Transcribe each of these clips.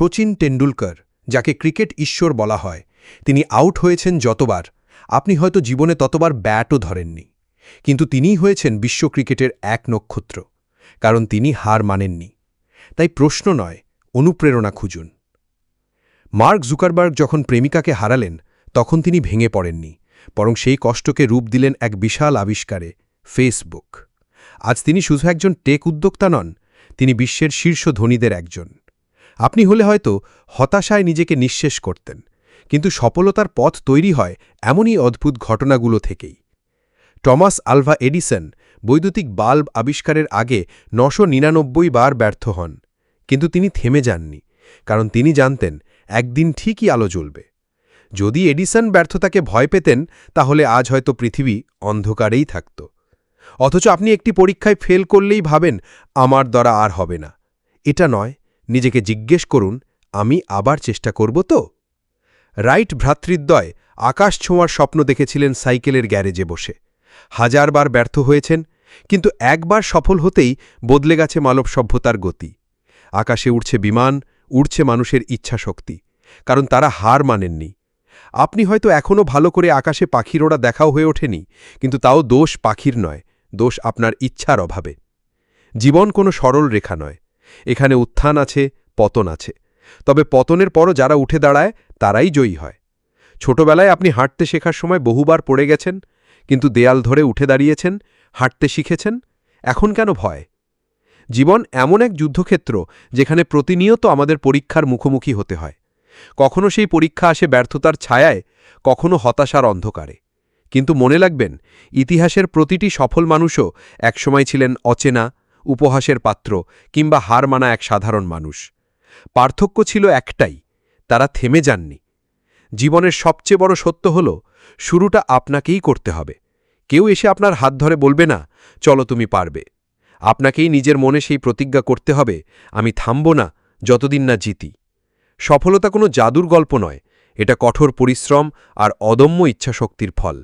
শচীন টেন্ডুলকর, যাকে ক্রিকেট ঈশ্বর বলা হয়, তিনি আউট হয়েছেন যতবার, আপনি হয়তো জীবনে ততবার ব্যাটও ধরেননি। কিন্তু তিনিই হয়েছেন বিশ্ব ক্রিকেটের এক নক্ষত্র, কারণ তিনি হার মানেননি। তাই প্রশ্ন নয়, অনুপ্রেরণা খুঁজুন। মার্ক জুকারবার্গ যখন প্রেমিকাকে হারালেন, তখন তিনি ভেঙে পড়েননি, বরং সেই কষ্টকে রূপ দিলেন এক বিশাল আবিষ্কারে, ফেসবুক। আজ তিনি শুধু একজন টেক উদ্যোক্তা নন, তিনি বিশ্বের শীর্ষ ধনীদের একজন। আপনি হলে হয়তো হতাশায় নিজেকে নিঃশেষ করতেন, কিন্তু সফলতার পথ তৈরি হয় এমনই অদ্ভুত ঘটনাগুলো থেকেই। টমাস আলভা এডিসন বৈদ্যুতিক বাল্ব আবিষ্কারের আগে ৯৯৯ বার ব্যর্থ হন, কিন্তু তিনি থেমে যাননি, কারণ তিনি জানতেন একদিন ঠিকই আলো জ্বলবে। যদি এডিসন ব্যর্থতাকে ভয় পেতেন, তাহলে আজ হয়তো পৃথিবী অন্ধকারেই থাকত। অথচ আপনি একটি পরীক্ষায় ফেল করলেই ভাবেন, আমার দ্বারা আর হবে না। এটা নয়, নিজেকে জিজ্ঞেস করুন, আমি আবার চেষ্টা করব তো? রাইট ভ্রাতৃদ্বয় আকাশ ছোঁয়ার স্বপ্ন দেখেছিলেন সাইকেলের গ্যারেজে বসে। হাজারবার ব্যর্থ হয়েছেন, কিন্তু একবার সফল হতেই বদলে গেছে মানব সভ্যতার গতি। আকাশে উড়ছে বিমান, উড়ছে মানুষের ইচ্ছাশক্তি, কারণ তারা হার মানেননি। আপনি হয়তো এখনও ভালো করে আকাশে পাখির ওড়া দেখাও হয়ে ওঠেনি, কিন্তু তাও দোষ পাখির নয়, দোষ আপনার ইচ্ছার অভাবে। জীবন কোনো সরল রেখা নয়, এখানে উত্থান আছে, পতন আছে। তবে পতনের পরও যারা উঠে দাঁড়ায়, তারাই জয়ী হয়। ছোটবেলায় আপনি হাঁটতে শেখার সময় বহুবার পড়ে গেছেন, কিন্তু দেয়াল ধরে উঠে দাঁড়িয়েছেন, হাঁটতে শিখেছেন। এখন কেন ভয়? জীবন এমন এক যুদ্ধক্ষেত্র যেখানে প্রতিনিয়ত আমাদের পরীক্ষার মুখোমুখি হতে হয়। কখনো সেই পরীক্ষা আসে ব্যর্থতার ছায়ায়, কখনো হতাশার অন্ধকারে। কিন্তু মনে রাখবেন, ইতিহাসের প্রতিটি সফল মানুষও একসময় ছিলেন অচেনা, উপহাসের পাত্র কিংবা হার মানা এক সাধারণ মানুষ। পার্থক্য ছিল একটাই, তারা থেমে যাননি। জীবনের সবচেয়ে বড় সত্য হল, শুরুটা আপনাকেই করতে হবে। কেউ এসে আপনার হাত ধরে বলবে না, চলো তুমি পারবে। আপনাকেই নিজের মনে সেই প্রতিজ্ঞা করতে হবে, আমি থামব না যতদিন না জিতি। সফলতা কোনো জাদুর গল্প নয়, এটা কঠোর পরিশ্রম আর অদম্য ইচ্ছাশক্তির ফল।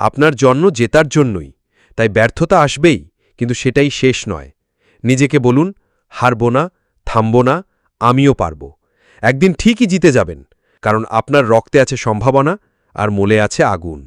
আপনার জন্ম জেতার জন্যই, তাই ব্যর্থতা আসবেই, কিন্তু সেটাই শেষ নয়। নিজেকে বলুন, হারব না, থামব না, আমিও পারব। একদিন ঠিকই জিতে যাবেন, কারণ আপনার রক্তে আছে সম্ভাবনা আর মূলে আছে আগুন।